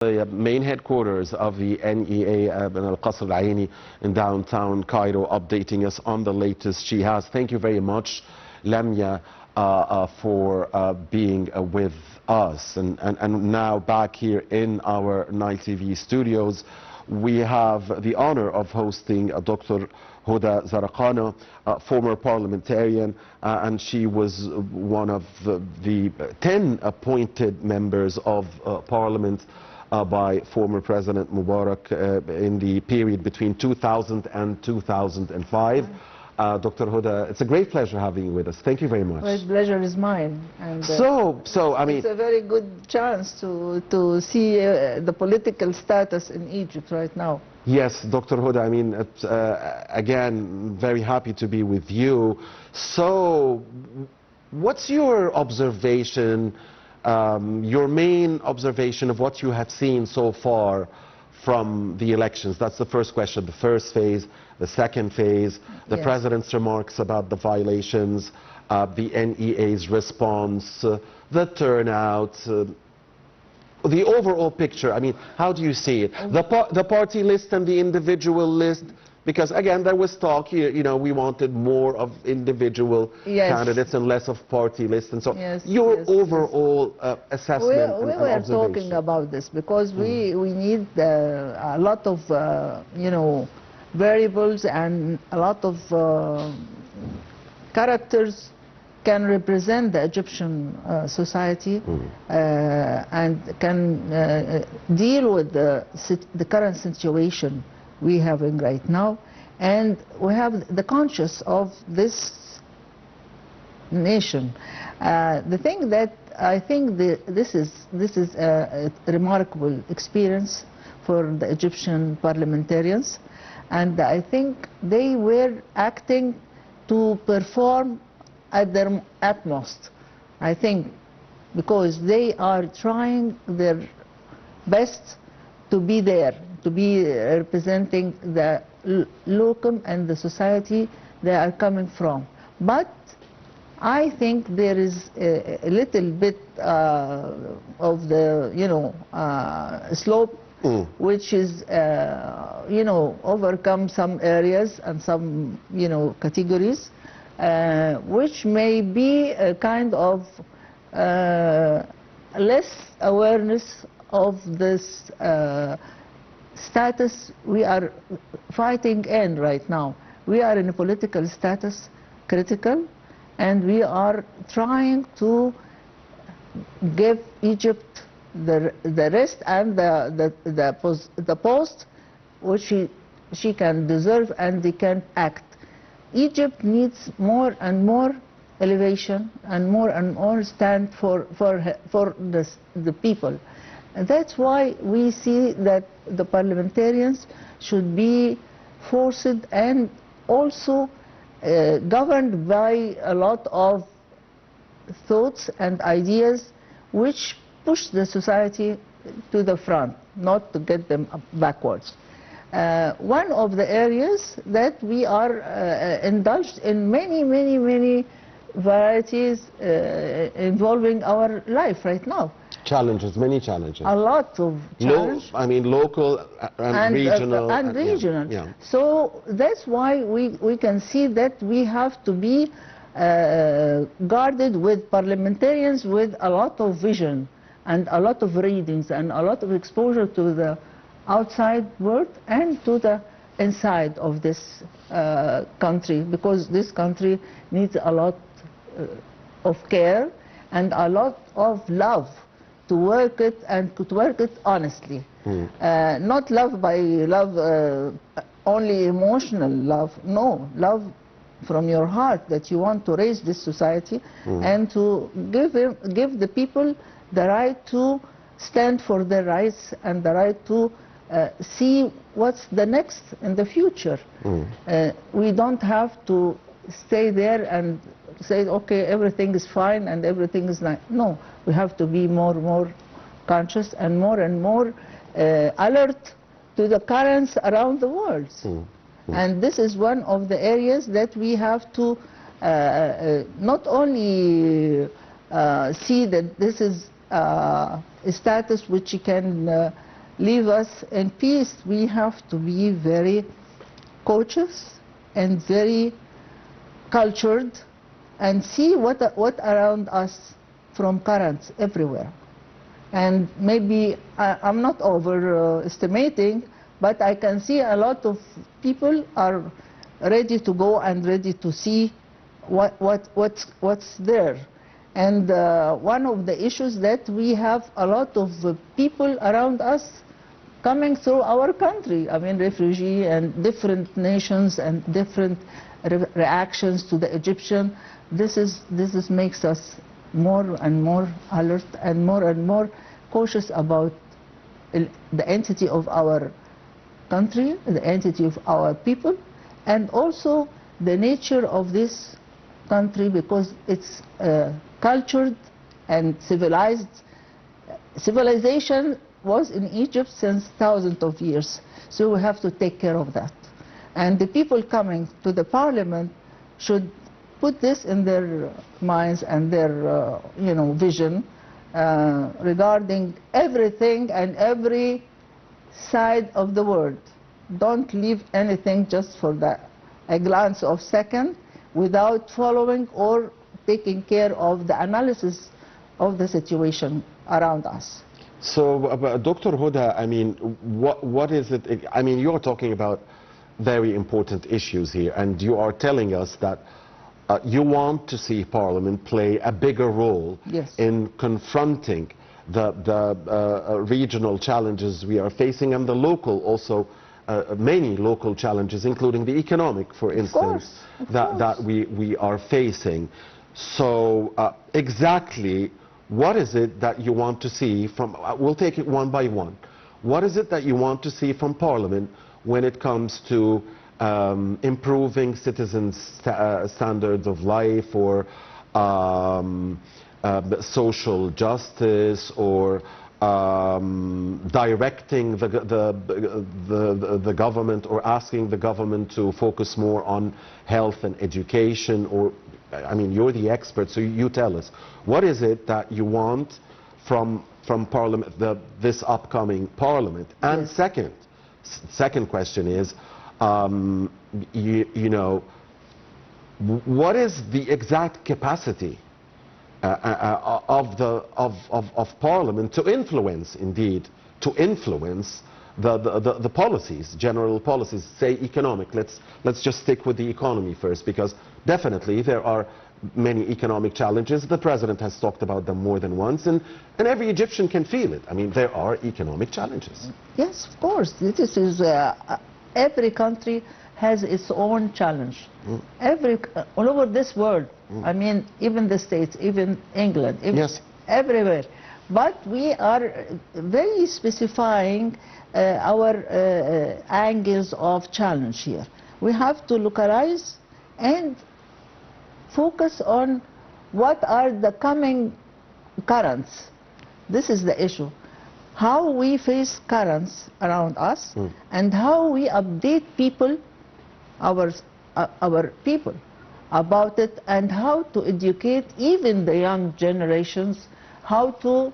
the main headquarters of the NEA in Al-Qasr Al-Aini in downtown Cairo, updating us on the latest she has. Thank you very much, Lamia, for being with us. And now back here in our Nile TV studios, we have the honor of hosting Dr. Hoda Rezkana, former parliamentarian, and she was one of the 10 appointed members of parliament by former President Mubarak in the period between 2000 and 2005. Dr. Hoda, it's a great pleasure having you with us. Thank you very much. Well, the pleasure is mine. And, I mean, it's a very good chance to see the political status in Egypt right now. Yes, Dr. Hoda, I mean, again, very happy to be with you. So, what's your observation, your main observation of what you have seen so far from the elections? That's the first question, the first phase, the second phase, the Yes. President's remarks about the violations, the NEA's response, the turnout, the overall picture. I mean, how do you see it? The party list and the individual list, because again, there was talk here, you know, we wanted more of individual Yes. candidates and less of party lists, and so Yes, your yes, overall assessment We and were observation. talking about this because we need a lot of, you know, variables and a lot of characters can represent the Egyptian society and can deal with the current situation we have in right now, and we have the conscience of this nation. The thing that I think this is a remarkable experience for the Egyptian parliamentarians, and I think they were acting to perform at their utmost. I think because they are trying their best to be there, to be representing the locum and the society they are coming from. But I think there is a little bit of the, you know, slope, which is, you know, overcome some areas and some, you know, categories, which may be a kind of less awareness of this status we are fighting in right now. We are in a political status critical, and we are trying to give Egypt the rest and the post which she can deserve and they can act. Egypt needs more and more elevation and more stand for the people. And that's why we see that the parliamentarians should be forced and also governed by a lot of thoughts and ideas which push the society to the front, not to get them backwards. One of the areas that we are indulged in many varieties involving our life right now. Challenges, many challenges. A lot of challenges. I mean, local and regional. Regional. Yeah. So that's why we can see that we have to be guarded with parliamentarians with a lot of vision and a lot of readings and a lot of exposure to the outside world and to the inside of this country, because this country needs a lot of care and a lot of love to work it and to work it honestly. Not love by love, only emotional love. No, love from your heart that you want to raise this society and to give the people the right to stand for their rights and the right to see what's the next in the future. We don't have to stay there and say, okay, everything is fine and everything is nice. No, we have to be more conscious and more alert to the currents around the world. And this is one of the areas that we have to not only see that this is a status which can leave us in peace. We have to be very cautious and very cultured and see what around us from currents everywhere. And maybe I'm not overestimating, but I can see a lot of people are ready to go and ready to see what's there. And one of the issues that we have a lot of people around us coming through our country. I mean, refugee and different nations and different reactions to the Egyptian. This makes us more and more alert and more cautious about the entity of our country, the entity of our people, and also the nature of this country, because it's cultured and civilized. Civilization was in Egypt since thousands of years, so we have to take care of that. And the people coming to the parliament should put this in their minds and their vision regarding everything and every side of the world. Don't leave anything just for a glance of second without following or taking care of the analysis of the situation around us. So, Dr. Hoda, I mean, what is it? I mean, you are talking about very important issues here, and you are telling us that you want to see Parliament play a bigger role in confronting the regional challenges we are facing, and the local also, many local challenges, including the economic, for instance, that we are facing. So exactly what is it that you want to see from, we'll take it one by one. What is it that you want to see from Parliament when it comes to improving citizens' standards of life, or social justice, or directing the government, or asking the government to focus more on health and education? Or, I mean, you're the expert, so you tell us. What is it that you want from Parliament, this upcoming Parliament? And second question is, you know, what is the exact capacity of Parliament to influence, indeed, to influence the policies, general policies, say economic. Let's just stick with the economy first, because definitely there are many economic challenges. The President has talked about them more than once, and every Egyptian can feel it. I mean, there are economic challenges. Yes, of course. This is every country has its own challenge. All over this world. I mean, even the States, even England, everywhere. But we are very specifying our angles of challenge here. We have to localize and focus on what are the coming currents. This is the issue. How we face currents around us, and how we update people, our people, about it, and how to educate even the young generations how to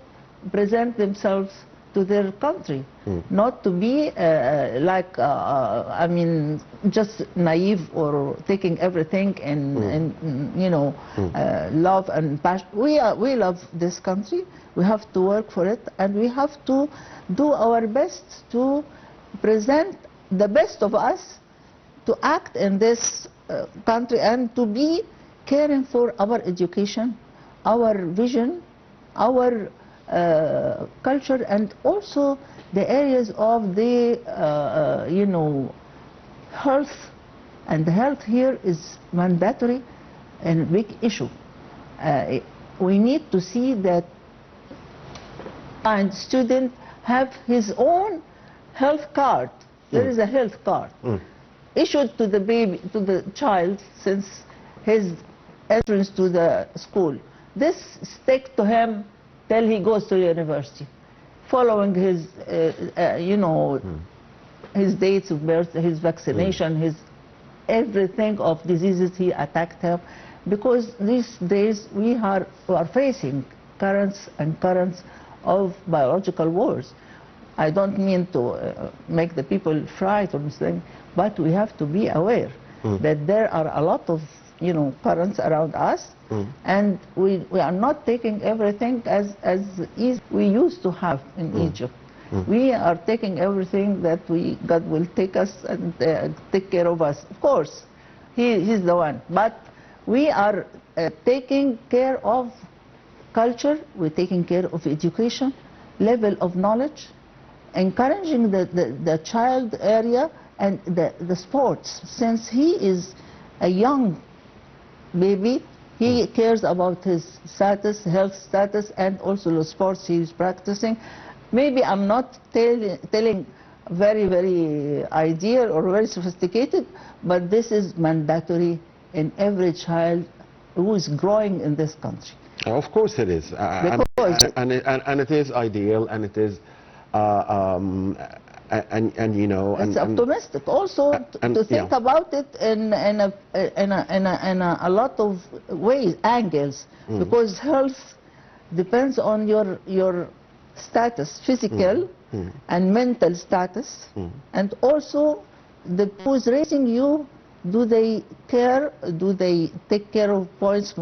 present themselves to their country, not to be I mean, just naive or taking everything in love and passion. We love this country. We have to work for it, and we have to do our best to present the best of us, to act in this country, and to be caring for our education, our vision, our culture, and also the areas of the health. And health here is mandatory and a big issue. We need to see that a student have his own health card. There is a health card issued to the baby, to the child, since his entrance to the school. This sticks to him till he goes to university, following his, his dates of birth, his vaccination, his everything of diseases he attacked him. Because these days we are facing currents and currents of biological wars. I don't mean to make the people frightened, but we have to be aware that there are a lot of currents around us, and we are not taking everything as easy we used to have in Egypt. We are taking everything that God will take us and take care of us. Of course, He's the one, but we are taking care of culture, we're taking care of education, level of knowledge, encouraging the child area and the sports. Since he is a young baby, he cares about his status, health status, and also the sports he is practicing. Maybe I'm not telling very ideal or very sophisticated, but this is mandatory in every child who is growing in this country. Of course it is, and it is ideal, and it is, it's optimistic also to think about it in a lot of ways, angles, because health depends on your status, physical and mental status, and also the who's raising you, do they care, do they take care of points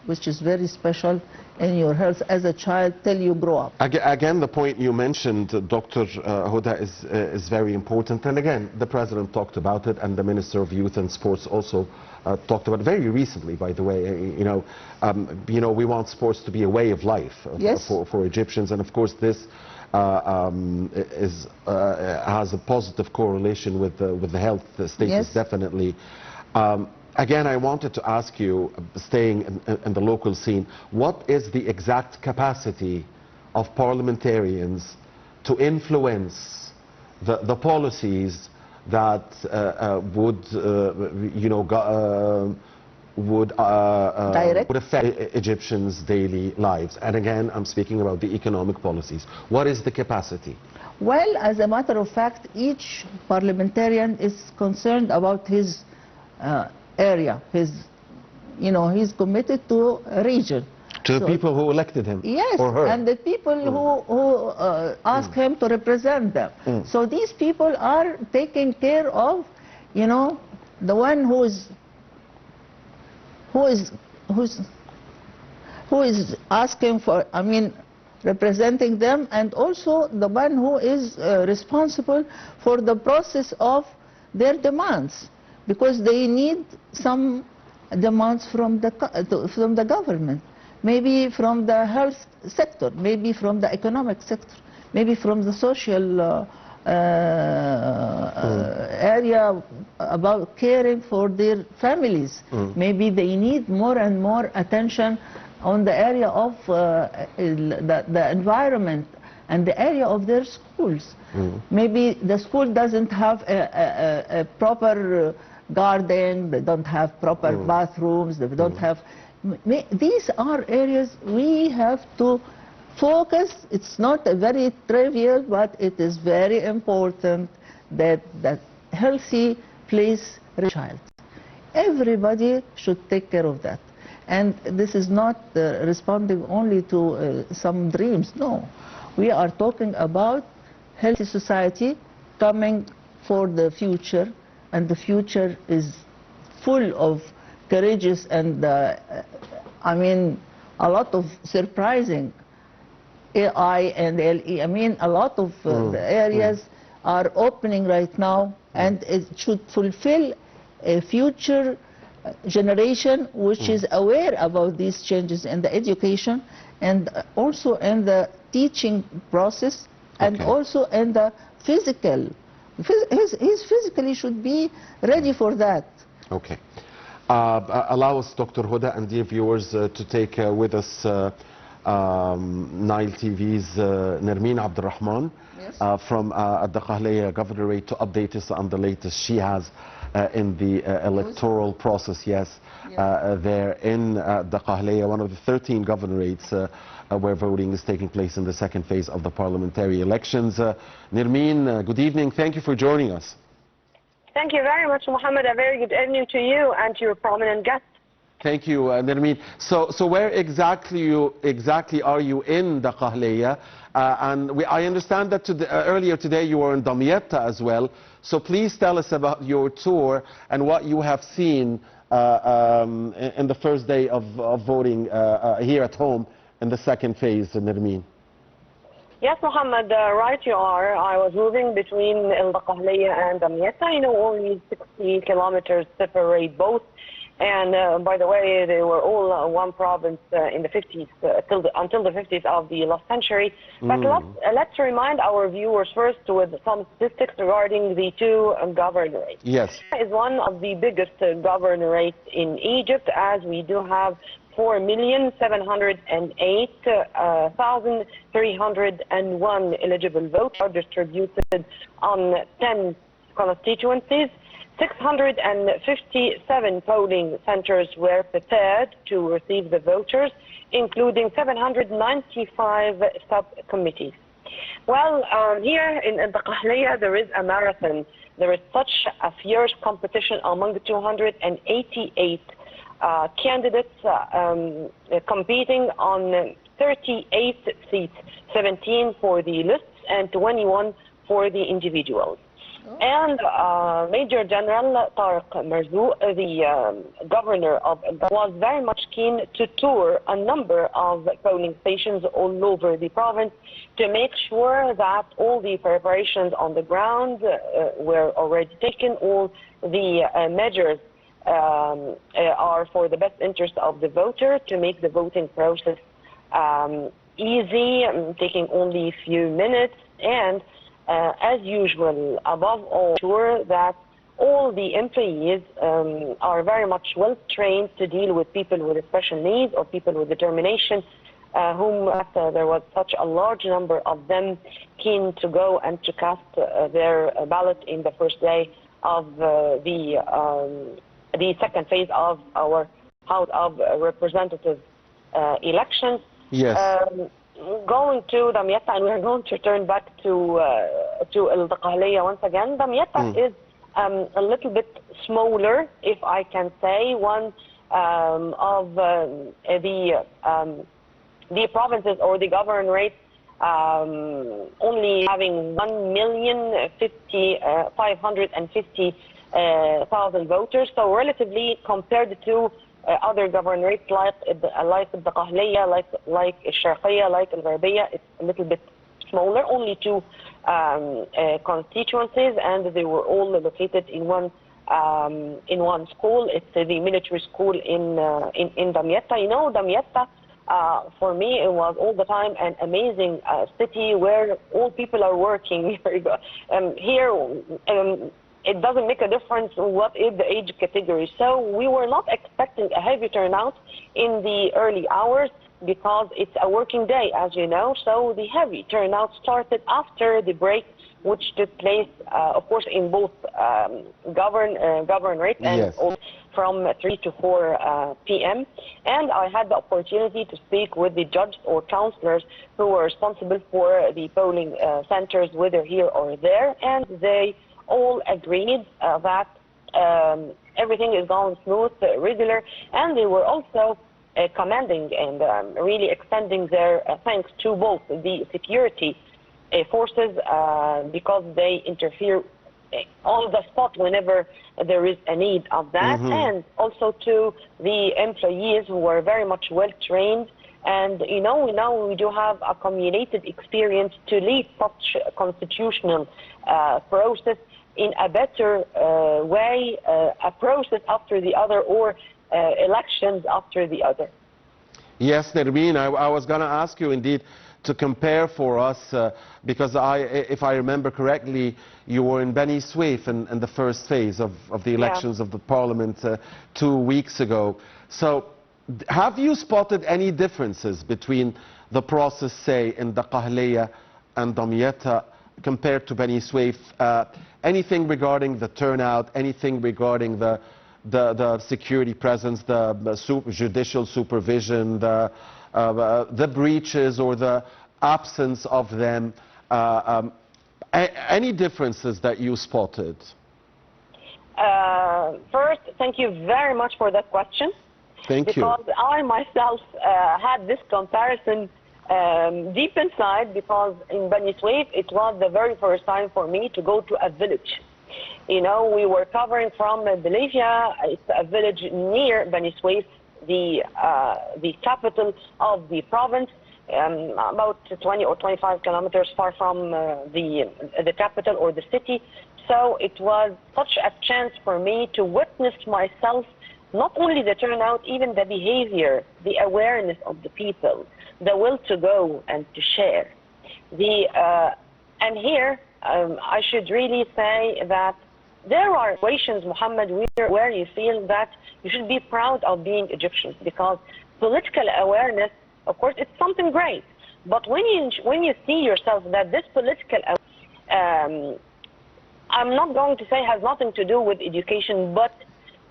which is very special in your health as a child till you grow up. Again, the point you mentioned, Dr. Hoda, is very important, and again, the President talked about it, and the Minister of Youth and Sports also talked about it very recently, by the way. We want sports to be a way of life for Egyptians, and of course this has a positive correlation with the health status, definitely. Again, I wanted to ask you, staying in the local scene, what is the exact capacity of parliamentarians to influence the policies that would affect Egyptians' daily lives? And again, I'm speaking about the economic policies. What is the capacity? Well, as a matter of fact, each parliamentarian is concerned about his area, he's committed to a region. To the people who elected him? Yes, or her. And the people who ask him to represent them. So these people are taking care of, the one who is asking for, representing them, and also the one who is responsible for the process of their demands, because they need some demands from the government, maybe from the health sector, maybe from the economic sector, maybe from the social area about caring for their families. Maybe they need more and more attention on the area of the environment and the area of their schools. Maybe the school doesn't have a proper garden, they don't have proper bathrooms, they don't have... These are areas we have to focus. It's not a very trivial, but it is very important that healthy place for a child. Everybody should take care of that. And this is not responding only to some dreams, no. We are talking about healthy society coming for the future, and the future is full of courageous and, a lot of surprising AI and LE. A lot of the areas are opening right now, and it should fulfill a future generation which is aware about these changes in the education and also in the teaching process, and also in the physical. He physically should be ready for that. Okay. Allow us, Dr. Hoda, and dear viewers, to take with us Nile TV's Nermeen Abdulrahman from the Dakhliya Governorate to update us on the latest she has in the electoral process, there in the Dakhliya, one of the 13 governorates where voting is taking place in the second phase of the parliamentary elections. Nermeen, good evening. Thank you for joining us. Thank you very much, Mohammed. A very good evening to you and to your prominent guests. Thank you, Nermeen. So where exactly are you in the Qahliya? I understand that earlier today you were in Damietta as well. So please tell us about your tour and what you have seen in the first day of voting here at home in the second phase, Nermeen. Yes, Mohammed, right you are. I was moving between El Qahliya and Damietta. You know, only 60 kilometers separate both. And by the way, they were all one province in the 50s, until the 50s of the last century. But let's remind our viewers first with some statistics regarding the two governorates. Yes. It is one of the biggest governorates in Egypt, as we do have 4,708,301 eligible votes are distributed on 10 constituencies. 657 polling centers were prepared to receive the voters, including 795 subcommittees. Well, here in the Qahliya, there is a marathon. There is such a fierce competition among 288 candidates competing on 38 seats, 17 for the lists and 21 for the individuals. And Major General Tariq Marzouk, the governor was very much keen to tour a number of polling stations all over the province to make sure that all the preparations on the ground were already taken, all the measures are for the best interest of the voter, to make the voting process easy, taking only a few minutes, and as usual, above all, sure that all the employees are very much well trained to deal with people with special needs or people with determination, whom there was such a large number of them keen to go and to cast their ballot in the first day of the second phase of our House of Representative elections. Yes. Going to Damietta, and we're going to turn back to El Qahliya once again. Damietta is a little bit smaller, if I can say, one of the provinces or the governorates only having 1,550,000 voters. So relatively compared to other governorates like the Qahliya, like Sharqiya, like Al Gharbiya, it's a little bit smaller, only two constituencies, and they were all located in one school. It's the military school in Damietta. You know, Damietta, for me, it was all the time an amazing city where all people are working. Here, it doesn't make a difference what is the age category. So we were not expecting a heavy turnout in the early hours because it's a working day, as you know. So the heavy turnout started after the break, which took place, of course, in both governorates and yes, from 3 to 4 p.m. And I had the opportunity to speak with the judges or counselors who were responsible for the polling centers, whether here or there, and they all agreed that everything is going smooth, regular, and they were also commending and really extending their thanks to both the security forces because they interfere on the spot whenever there is a need of that, and also to the employees who were very much well trained. And you know, now we do have accumulated experience to lead such constitutional process in a better way, a process after the other, or elections after the other. Yes, Nermeen, I was going to ask you indeed to compare for us, because if I remember correctly, you were in Beni Suef in the first phase of the elections of the parliament 2 weeks ago. So have you spotted any differences between the process, say, in the Qahliya and Damietta compared to Beni Suef? Anything regarding the turnout, anything regarding the security presence, the judicial supervision, the breaches or the absence of them? Any differences that you spotted? First, thank you very much for that question. Thank you. Because I myself had this comparison deep inside, because in Bani Suef it was the very first time for me to go to a village. You know, we were covering from Bolivia. It's a village near Bani Suef, the capital of the province, about 20 or 25 kilometers far from the capital or the city. So it was such a chance for me to witness myself, not only the turnout, even the behavior, the awareness of the people, the will to go and to share. And here, I should really say that there are situations, Muhammad, where you feel that you should be proud of being Egyptian, because political awareness, of course, it's something great. But when you see yourself that this political I'm not going to say has nothing to do with education, but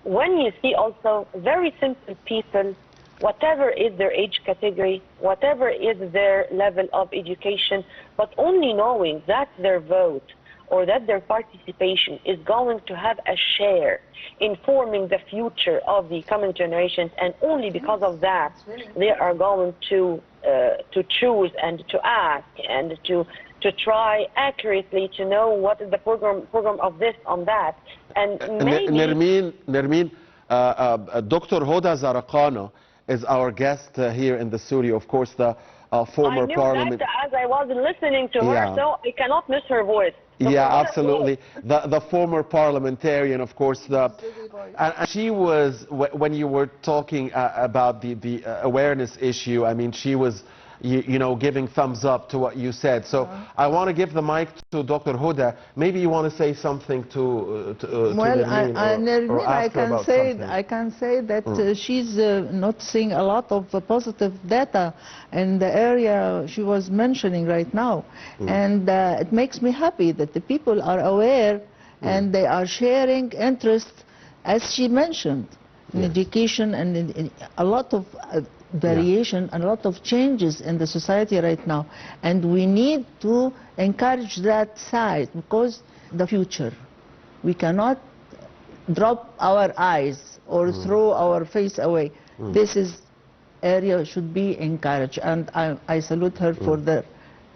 when you see also very simple people, whatever is their age category, whatever is their level of education, but only knowing that their vote or that their participation is going to have a share in forming the future of the coming generations, and only because of that they are going to choose and to ask and to try accurately to know what is the program of this on that. And maybe Nermeen, Dr. Hoda Rezkana is our guest here in the studio. Of course, the former parliament. That as I was listening to her, so I cannot miss her voice. Yeah, absolutely. The former parliamentarian, of course. And she was, when you were talking about the awareness issue, I mean, she was, you know, giving thumbs up to what you said. So I want to give the mic to Dr. Hoda. Maybe you want to say something to Nermeen, I can say that she's not seeing a lot of positive data in the area she was mentioning right now. And it makes me happy that the people are aware and they are sharing interest, as she mentioned, in education and in a lot of variation and a lot of changes in the society right now, and we need to encourage that side, because the future, we cannot drop our eyes or throw our face away. This is area should be encouraged, and I salute her for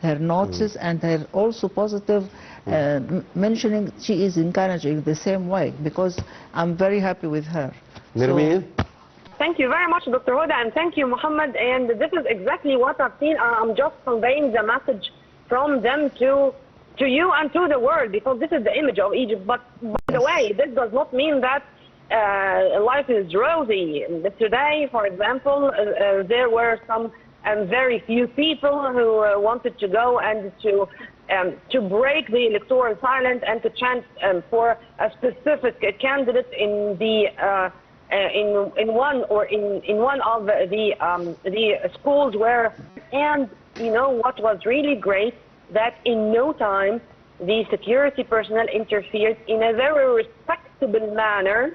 her notes and her also positive mentioning. She is encouraging the same way, because I'm very happy with her. Nermeen? Thank you very much, Dr. Hoda, and thank you, Muhammad. And this is exactly what I've seen. I'm just conveying the message from them to you and to the world, because this is the image of Egypt. But by the way, this does not mean that life is rosy. Today, for example, there were some very few people who wanted to go and to break the electoral silence and to chant for a specific candidate in the in one of the schools where, and you know what was really great, that in no time the security personnel interfered in a very respectable manner,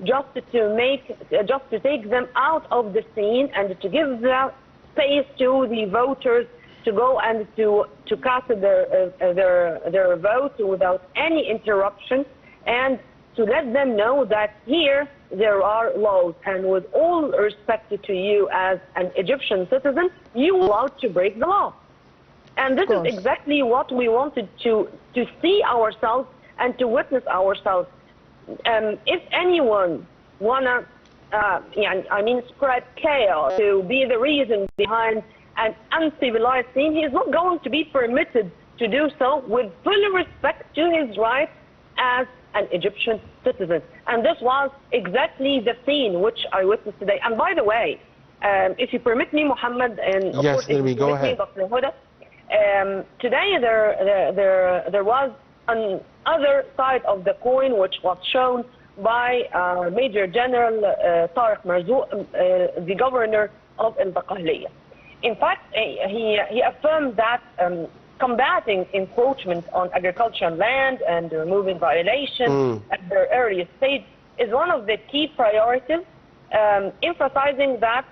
just to take them out of the scene and to give the space to the voters to go and to cast their vote without any interruption, and to let them know that here there are laws, and with all respect to you as an Egyptian citizen, you are allowed to break the law. And this is exactly what we wanted to see ourselves and to witness ourselves. If anyone wanna, spread chaos to be the reason behind an uncivilized scene, he is not going to be permitted to do so, with full respect to his rights as an Egyptian citizen. And this was exactly the scene which I witnessed today. And by the way, if you permit me, Muhammad, and of course, if you go permit ahead. me, Dr. Hoda, today there was another side of the coin which was shown by Major General Tariq Marzouk, the governor of Al-Baqahliya. In fact, he affirmed that combating encroachment on agricultural land and removing violations at their earliest stage is one of the key priorities, emphasizing that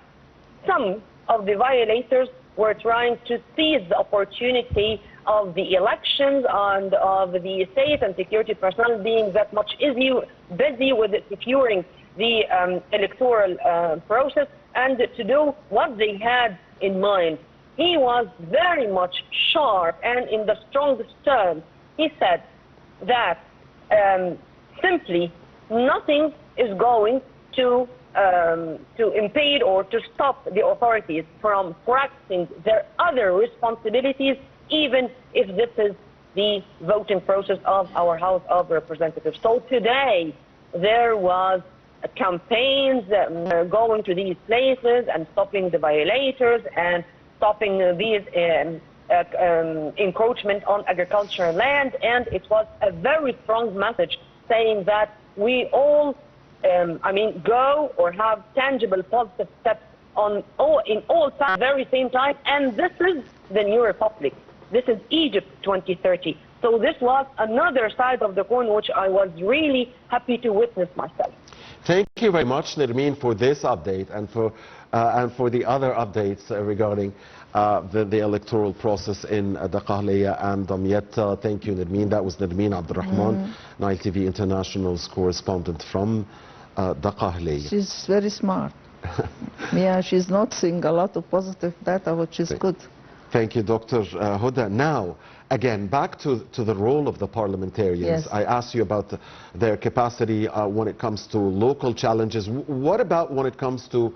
some of the violators were trying to seize the opportunity of the elections and of the state and security personnel being that much busy with securing the electoral process and to do what they had in mind. He was very much sharp and in the strongest terms. He said that simply nothing is going to impede or to stop the authorities from practicing their other responsibilities, even if this is the voting process of our House of Representatives. So today there was campaigns going to these places and stopping the violators and stopping these encroachment on agricultural land, and it was a very strong message saying that we all go or have tangible positive steps in all time, very same time, and this is the new republic. This is Egypt 2030. So this was another side of the coin which I was really happy to witness myself. Thank you very much, Nermeen, for this update and for the other updates regarding the electoral process in Dakhliya and Damietta. Thank you, Nermeen. That was Nermeen Abdulrahman, Nile TV International's correspondent from Dakhliya. She's very smart. Yeah, she's noticing a lot of positive data, which is good. Thank you, Dr. Hoda. Now, again, back to the role of the parliamentarians. Yes. I asked you about their capacity when it comes to local challenges. What about when it comes to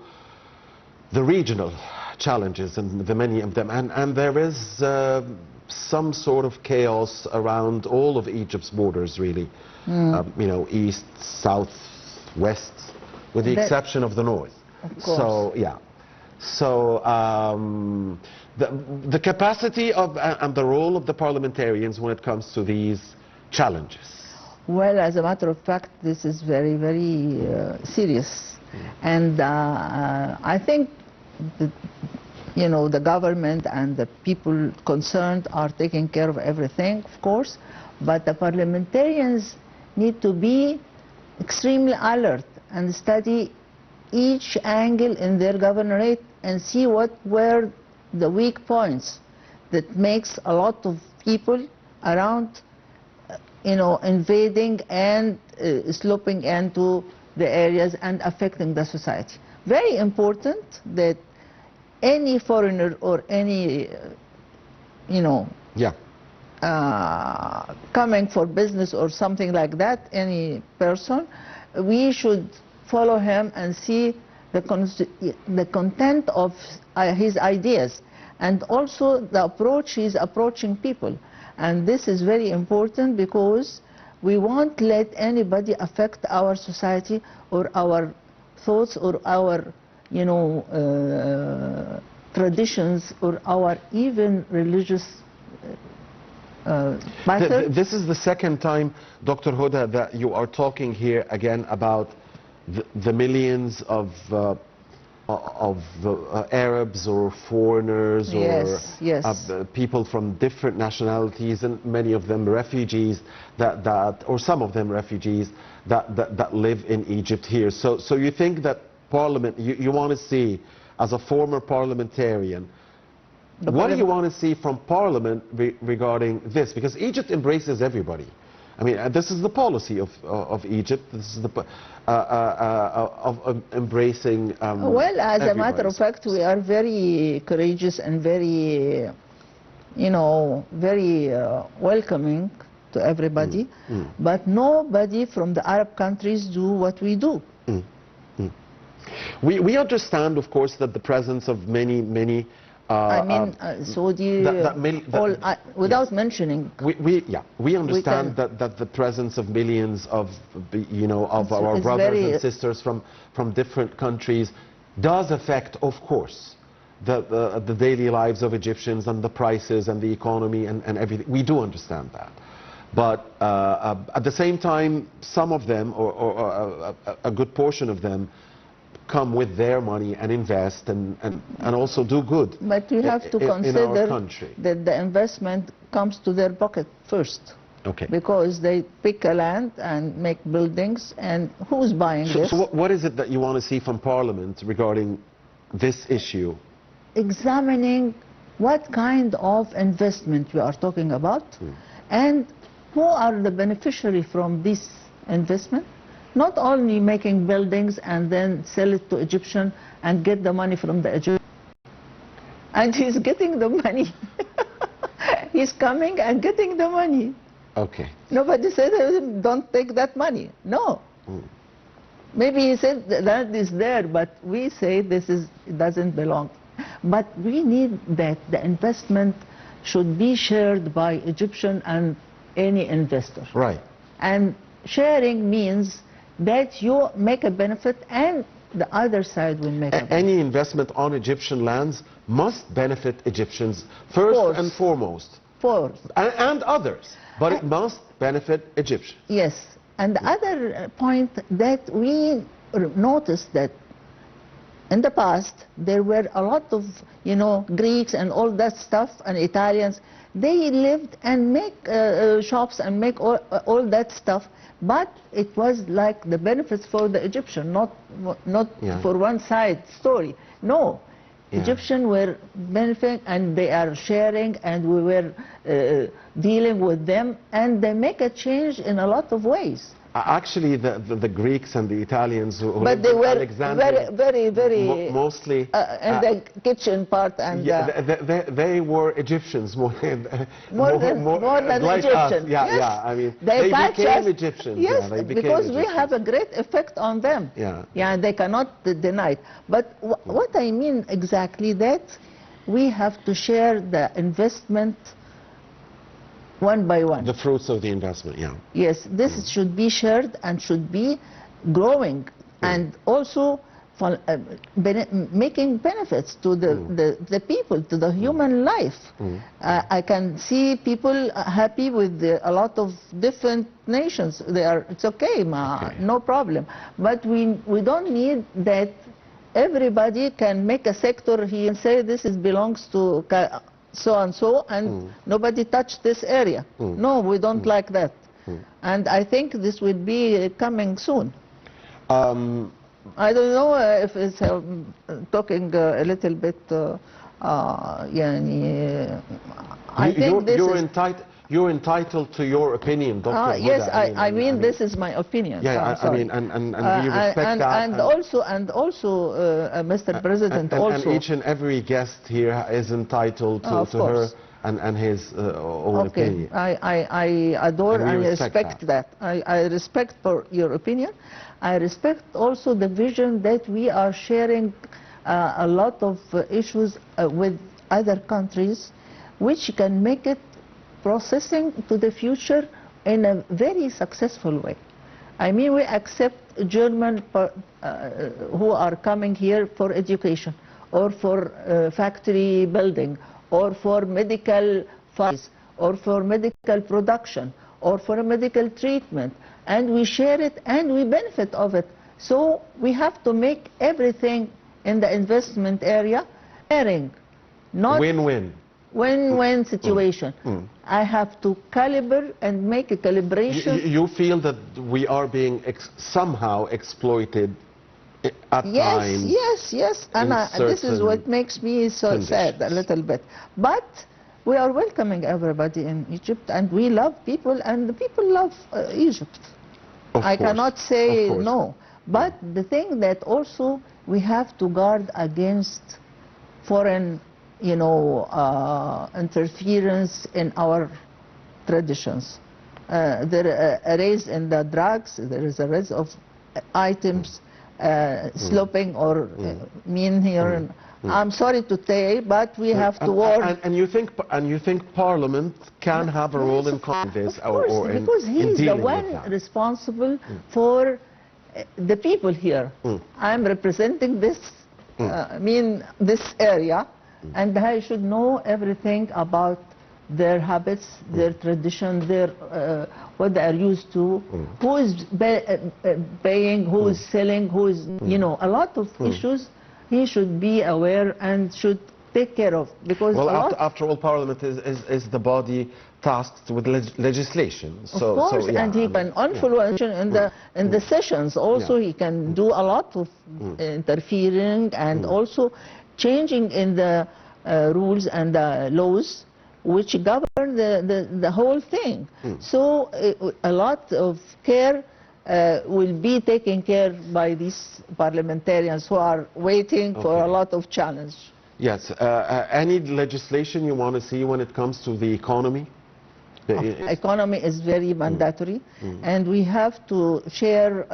the regional challenges and the many of them? And there is some sort of chaos around all of Egypt's borders, really. You know, east, south, west, with the exception of the north. Of course. So, yeah. So, the capacity of and the role of the parliamentarians when it comes to these challenges. Well, as a matter of fact, this is very, very serious. And I think, the government and the people concerned are taking care of everything, of course, but the parliamentarians need to be extremely alert and study each angle in their governorate and see what were the weak points that makes a lot of people around, invading and sloping into the areas and affecting the society. Very important that any foreigner or any, coming for business or something like that, any person, we should follow him and see the content of his ideas and also the approach he's approaching people. And this is very important because we won't let anybody affect our society or our thoughts or our, traditions or our even religious matter. This is the second time, Dr. Hoda, that you are talking here again about the millions of Arabs or foreigners or people from different nationalities, and many of them refugees or some of them refugees that live in Egypt here. So you think that Parliament, you want to see, as a former parliamentarian, what do you want to see from Parliament regarding this? Because Egypt embraces everybody. I mean, this is the policy of Egypt. This is the of embracing. Well, as a matter of fact, we are very courageous and very, very welcoming to everybody. But nobody from the Arab countries do what we do. We understand, of course, that the presence of many. Saudi, without mentioning. We understand that the presence of millions of our brothers and sisters from different countries does affect, of course, the daily lives of Egyptians and the prices and the economy and everything. We do understand that. But at the same time, some of them, or a good portion of them, come with their money and invest and also do good. But you have to consider that the investment comes to their pocket first. Okay. Because they pick a land and make buildings, and who's buying this? So what is it that you want to see from Parliament regarding this issue? Examining what kind of investment we are talking about, and who are the beneficiary from this investment. Not only making buildings and then sell it to Egyptian and get the money from the Egyptian. And he's getting the money. He's coming and getting the money. Okay. Nobody said, don't take that money. No. Maybe he said the land is there, but we say it doesn't belong. But we need that the investment should be shared by Egyptian and any investor. Right. And sharing means that you make a benefit and the other side will make a benefit. Any investment on Egyptian lands must benefit Egyptians first and foremost. And others. But it must benefit Egyptians. Yes. And the other point that we noticed that in the past there were a lot of, Greeks and all that stuff and Italians. They lived and make shops and make all that stuff. But it was like the benefits for the Egyptian, not for one side story. No, Egyptians were benefiting and they are sharing, and we were dealing with them, and they make a change in a lot of ways. Actually, the Greeks and the Italians who but they were Alexandria, very mostly in the kitchen part, and they were Egyptians more than like Egyptians. Yes. I mean, they became Egyptians. Yes, they became because Egyptians. we have a great effect on them. Yeah, they cannot deny it. But what I mean exactly that we have to share the investment one by one. The fruits of the investment, Yes, this should be shared and should be growing, and also for, making benefits to the people, to the human life. I can see people happy with a lot of different nations. It's okay, no problem. But we don't need that everybody can make a sector here and say this belongs to so and so, and nobody touched this area. No, we don't like that. And I think this will be coming soon. I don't know if it's talking a little bit. I think you're entitled to your opinion, Dr. Hoda. Yes, I mean this is my opinion. Yeah, I mean, and we respect that. And also, Mr. President, and each and every guest here is entitled to her and his own opinion. I adore and respect that. I respect for your opinion. I respect also the vision that we are sharing a lot of issues with other countries, which can make it processing to the future in a very successful way. I mean, we accept German who are coming here for education, or for factory building, or for medical funds, or for medical production, or for a medical treatment, and we share it and we benefit of it. So we have to make everything in the investment area sharing, not win-win. Win-win situation. I have to calibrate and make a calibration. You feel that we are being somehow exploited at times? Yes. And this is what makes me so sad a little bit. But we are welcoming everybody in Egypt, and we love people, and the people love Egypt. I cannot say no. But the thing that also we have to guard against foreign interference in our traditions. There is a rise in the drugs, there is a rise of items, sloping or mean here. I'm sorry to say, but we have to warn. And you think Parliament can have a role in this, or in because he's the one responsible for the people here. I'm representing this, this area. And I should know everything about their habits, their tradition, what they are used to, who is paying, who is selling, who is, a lot of issues he should be aware and should take care of. Because after all, Parliament is the body tasked with legislation. Of course, and he can influence in the sessions. Also, he can do a lot of interfering and also changing in the rules and laws which govern the whole thing. So a lot of care will be taken care by these parliamentarians who are waiting for a lot of challenge. Yes. Any legislation you want to see when it comes to the economy? Economy is very mandatory, and we have to share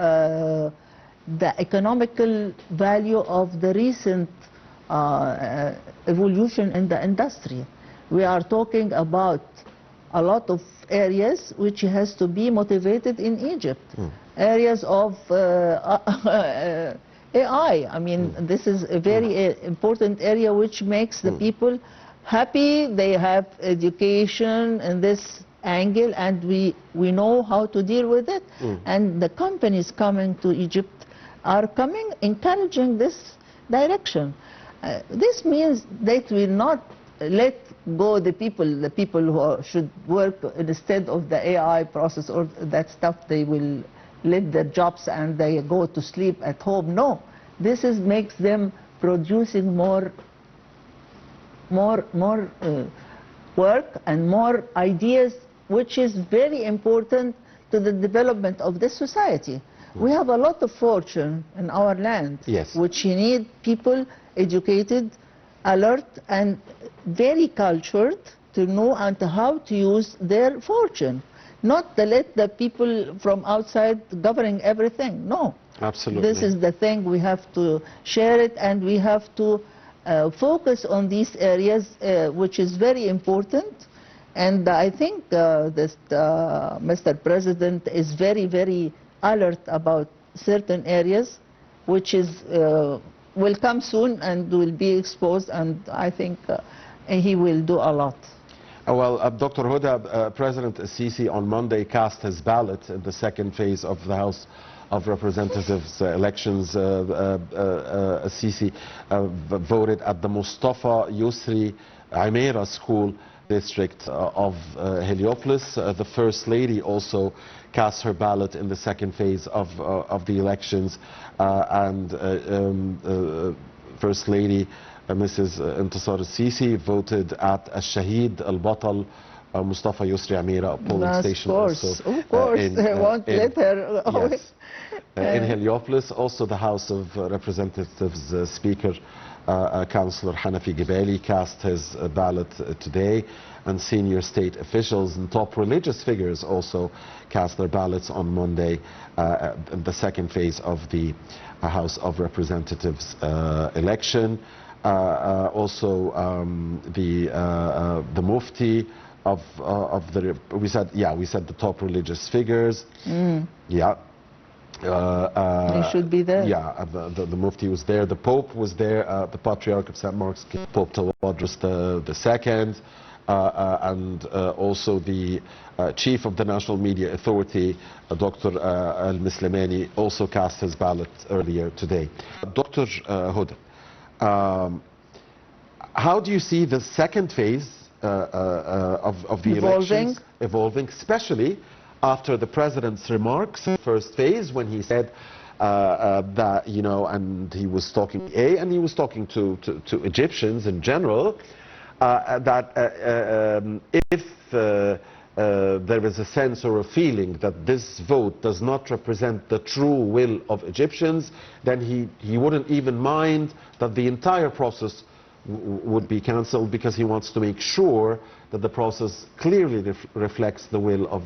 the economical value of the recent evolution in the industry. We are talking about a lot of areas which has to be motivated in Egypt. Areas of AI. I mean, this is a very important area which makes the people happy. They have education in this angle, and we know how to deal with it. And the companies coming to Egypt are coming, encouraging this direction. This means that will not let go the people who should work instead of the AI process or that stuff. They will leave their jobs and they go to sleep at home. No, this makes them producing more work and more ideas, which is very important to the development of this society. We have a lot of fortune in our land, which need people educated, alert, and very cultured to know and how to use their fortune. Not to let the people from outside governing everything. No. Absolutely. This is the thing. We have to share it, and we have to focus on these areas, which is very important. And I think Mr. President is very, very alert about certain areas, which is will come soon and will be exposed, and I think he will do a lot. Well, Dr. Hoda, President Sisi on Monday cast his ballot in the second phase of the House of Representatives elections. Sisi voted at the Mustafa Yusri Amira School district of Heliopolis. The First Lady also cast her ballot in the second phase of the elections, and First Lady Mrs. Intisar Sisi voted at Al-Shahid Al-Batal Mustafa Yusri Amira polling station. Of course, they won't let her away. In Heliopolis, also the House of Representatives Speaker Councillor Hanafi Gibali cast his ballot today, and senior state officials and top religious figures also cast their ballots on Monday in the second phase of the House of Representatives election. Also the Mufti of the, we said the top religious figures. He should be there. Yeah, the Mufti was there, the Pope was there, the Patriarch of St. Mark's, Pope Tawadros II, and also the Chief of the National Media Authority, Dr. Al-Mislimani, also cast his ballot earlier today. Dr. Hoda, how do you see the second phase of the elections evolving, especially after the President's remarks in the first phase, when he said that, you know, and he was talking and he was talking to Egyptians in general, that if there is a sense or a feeling that this vote does not represent the true will of Egyptians, then he wouldn't even mind that the entire process would be cancelled, because he wants to make sure that the process clearly reflects the will of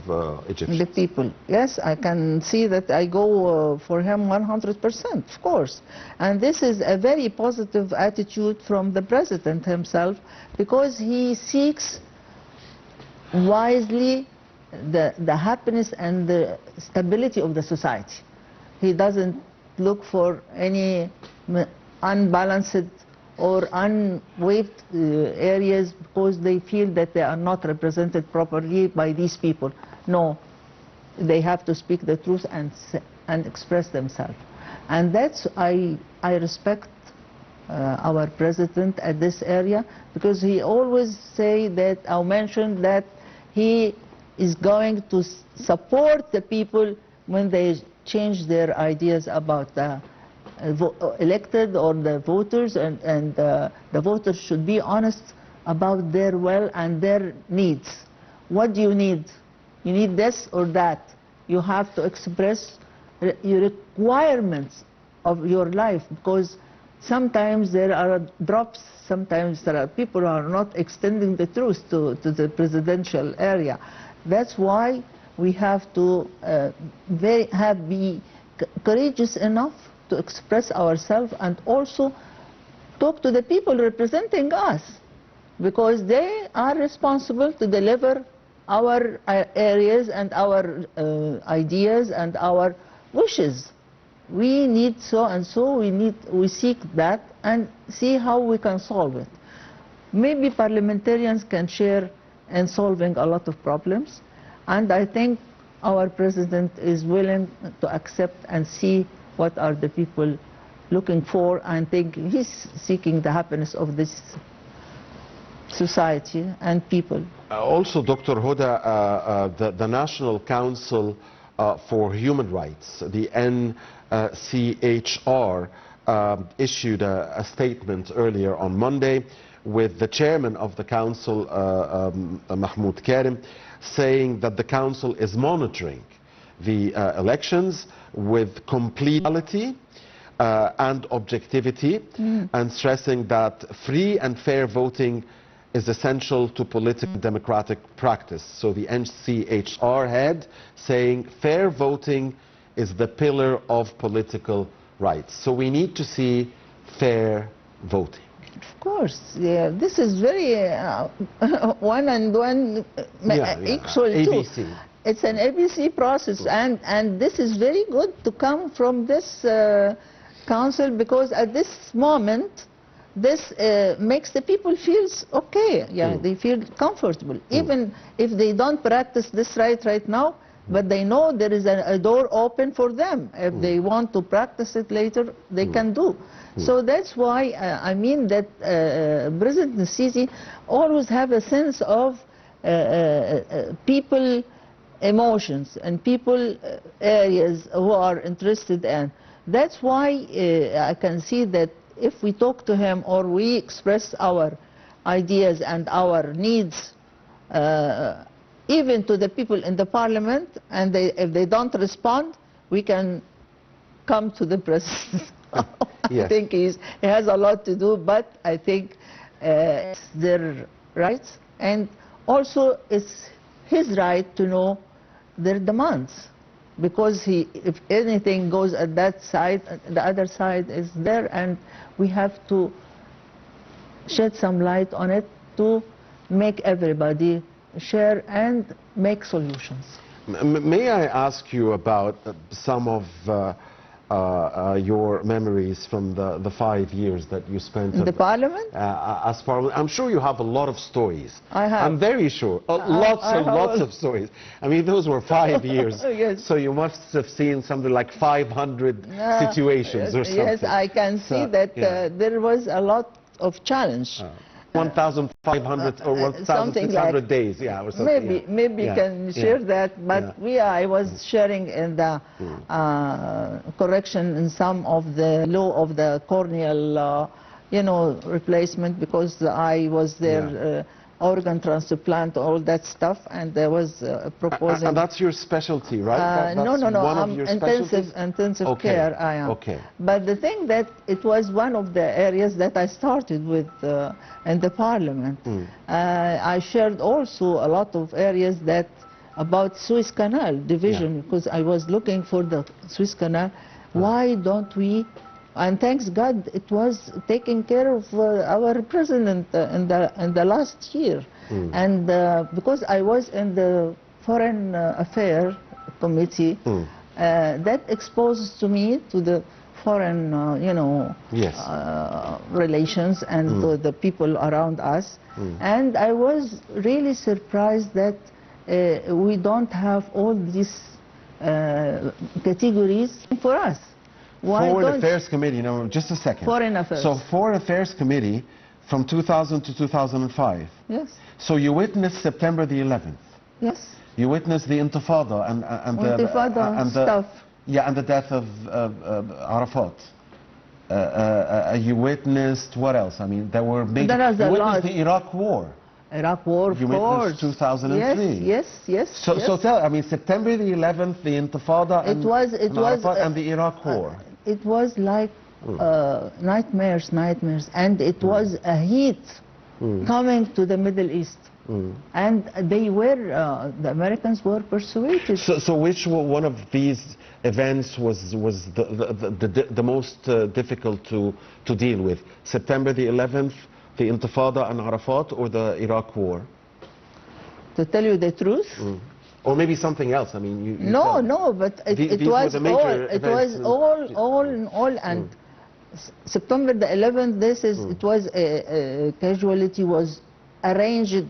Egyptians. The people. Yes, I can see that. I go for him 100%, of course. And this is a very positive attitude from the President himself, because he seeks wisely the happiness and the stability of the society. He doesn't look for any unbalanced or unwaved areas because they feel that they are not represented properly by these people. No, they have to speak the truth and express themselves. And that's, I respect our President at this area, because he always say that, I mentioned that he is going to support the people when they change their ideas about the elected, or the voters, and the voters should be honest about their will and their needs. What do you need? You need this or that. You have to express your requirements of your life, because sometimes there are drops, sometimes there are people who are not extending the truth to the presidential area. That's why we have to be courageous enough to express ourselves and also talk to the people representing us, because they are responsible to deliver our areas and our ideas and our wishes. We need so and so, we seek that and see how we can solve it. Maybe parliamentarians can share in solving a lot of problems, and I think our president is willing to accept and see what are the people looking for, and think he's seeking the happiness of this society and people. Also, Dr. Hoda, the National Council for Human Rights, the NCHR, issued a statement earlier on Monday with the chairman of the council, Mahmoud Karim, saying that the council is monitoring the elections with complete neutrality and objectivity, and stressing that free and fair voting is essential to political democratic practice. So the NCHR head saying fair voting is the pillar of political rights. So we need to see fair voting. Of course, yeah, this is very one and one equal ABC. two. It's an ABC process, and this is very good to come from this council, because at this moment, this makes the people feel okay. Yeah, they feel comfortable, even if they don't practice this right now. But they know there is a door open for them. If they want to practice it later, they can do. So that's why I mean that President Sisi always have a sense of people emotions and people areas who are interested in. That's why I can see that if we talk to him or we express our ideas and our needs, even to the people in the parliament, and if they don't respond, we can come to the president. Yes. I think he has a lot to do, but I think it's their rights, and also it's his right to know their demands, because if anything goes at that side, the other side is there, and we have to shed some light on it to make everybody share and make solutions. May I ask you about some of your memories from the 5 years that you spent In the parliament? as parliament? I'm sure you have a lot of stories. I have. I'm very sure. Lots and lots of stories. I mean, those were 5 years. Yes. So you must have seen something like 500 situations or something. Yes, I can see that there was a lot of challenge. 1,500 or 1,600 days, or something. Maybe you can share that, but I was sharing in the correction in some of the law of the corneal, replacement, because I was there, organ transplant, all that stuff, and there was proposing. And that's your specialty, right? No, one I'm of your intensive care, I am. Okay. But the thing that it was one of the areas that I started with in the parliament. I shared also a lot of areas that about Suez Canal division, because I was looking for the Suez Canal. Why don't we? And thanks God, it was taken care of our president in the last year. And because I was in the Foreign Affairs Committee, that exposes to me to the foreign, relations and to the people around us. And I was really surprised that we don't have all these categories for us. Foreign Affairs Committee, just a second. Foreign Affairs. So Foreign Affairs Committee from 2000 to 2005. Yes. So you witnessed September the 11th. Yes. You witnessed the Intifada and Intifada the stuff. Yeah, and the death of Arafat. You witnessed what else? I mean, there were major. There was a You witnessed lot. the Iraq War. Iraq War, of You course. witnessed 2003. Yes. So tell, I mean, September the 11th, the Intifada, and Arafat, and the Iraq War. It was like nightmares, and it was a heat coming to the Middle East. And they were, the Americans were persuaded. So which one of these events was the most difficult to deal with? September the 11th, the Intifada and Arafat, or the Iraq War? To tell you the truth? Or maybe something else. I mean, you No, but it was all, and September the 11th. It was a casualty was arranged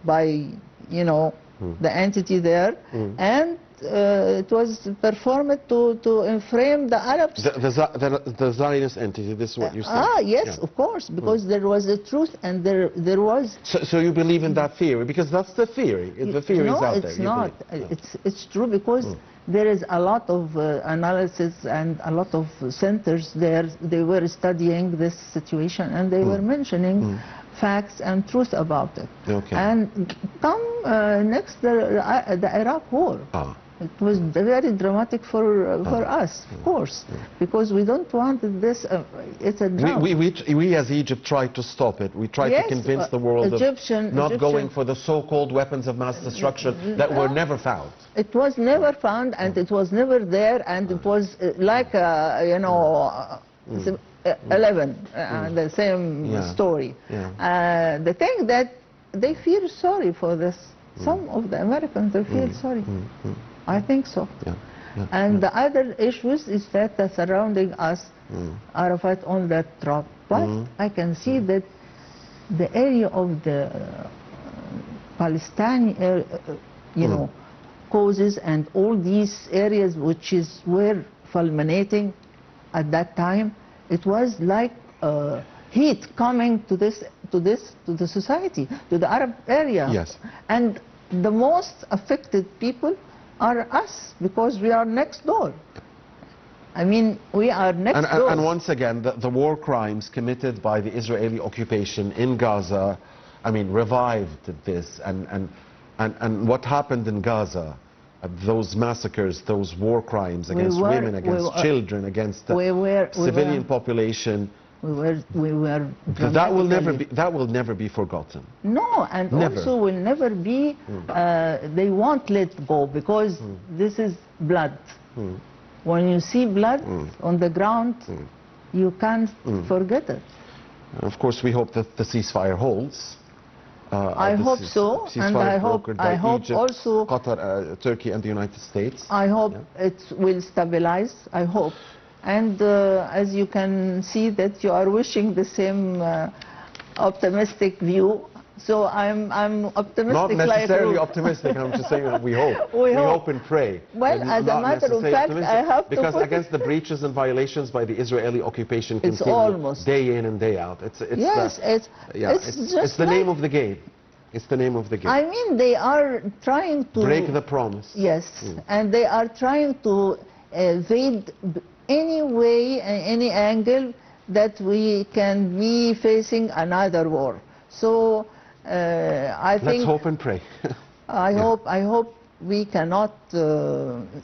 by the entity there, and it was performed to inflame the Arabs. The Zionist entity. This is what you're saying. Yes, of course, because there was a truth, and there was. So you believe in that theory, because that's the theory. The theory is out there. No, it's not. It's true, because there is a lot of analysis and a lot of centers there. They were studying this situation, and they were mentioning facts and truth about it. Okay. And come next, the Iraq War. It was very dramatic for us, of course, because we don't want this. It's a drama. We as Egypt tried to stop it. We tried to convince the world of not going for the so-called weapons of mass destruction that were never found. It was never found, and it was never there, and it was like 11, the same story. The thing that they feel sorry for this. Some of the Americans, they feel sorry. I think so. And the other issues is that surrounding us, Arafat on that drop. But I can see that the area of the Palestinian, causes, and all these areas which were fulminating at that time, it was like heat coming to the society, to the Arab area. Yes. And the most affected people are us, because we are next door. I mean, we are next door. And once again, the war crimes committed by the Israeli occupation in Gaza, I mean, revived this. And what happened in Gaza, those massacres, those war crimes against women, against children, against the civilian population, we were that will never be forgotten. No, and also will never be. They won't let go, because this is blood. When you see blood on the ground, you can't forget it. Of course, we hope that the ceasefire holds. I hope so, and I hope Egypt, also Qatar, Turkey, and the United States. I hope it will stabilize. I hope. And as you can see that you are wishing the same optimistic view, so I'm optimistic. Not necessarily optimistic. I'm just saying that we hope. We hope and pray. Well, as a matter of fact, I have to because against the breaches and violations by the Israeli occupation it's continue almost day in and day out. It's the name of the game. It's the name of the game. I mean, they are trying to break the promise. Yes, and they are trying to evade any way, any angle that we can be facing another war. So I think. Let's hope and pray. I hope we cannot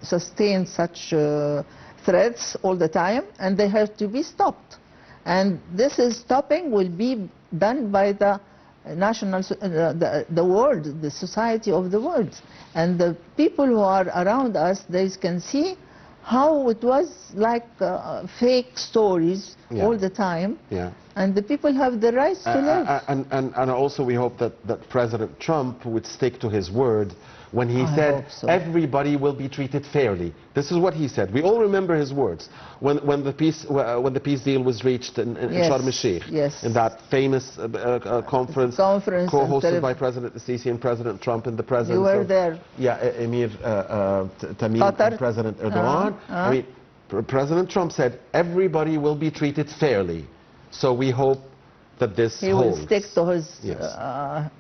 sustain such threats all the time, and they have to be stopped. And this stopping will be done by the national, the world, the society of the world, and the people who are around us. They can see how it was like fake stories all the time, and the people have the right to live. And also we hope that President Trump would stick to his word when he said everybody will be treated fairly. This is what he said. We all remember his words when the peace deal was reached in Sharm el-Sheikh, in that famous conference co-hosted by President Sisi and President Trump and the president. You were there. Yeah, Emir Tamim and President Erdogan. I mean, President Trump said everybody will be treated fairly. So we hope that this he holds. Will stick to his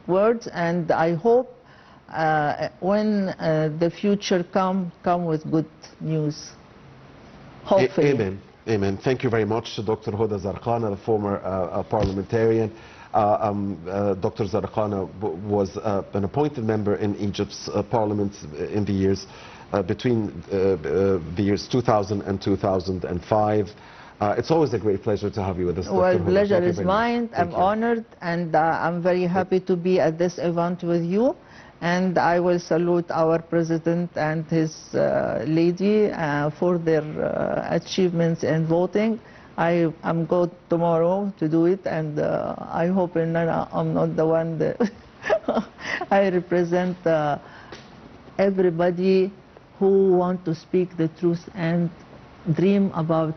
words, and I hope when the future come with good news. Hopefully. Amen. Amen. Thank you very much, Dr. Hoda Rezkana, the former parliamentarian. Dr. Rezkana was an appointed member in Egypt's parliament in the years between the years 2000 and 2005. It's always a great pleasure to have you with us, Dr. Well, Hoda. pleasure is mine. I'm you. honored, and I'm very happy to be at this event with you. And I will salute our president and his lady for their achievements in voting. I'm going tomorrow to do it, and I hope I'm not the one that I represent everybody who want to speak the truth and dream about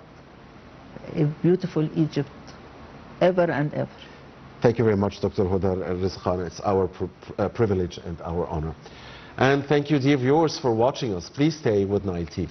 a beautiful Egypt, ever and ever. Thank you very much, Dr. Hoda Rezkana. It's our privilege and our honor. And thank you, dear viewers, for watching us. Please stay with Nile TV.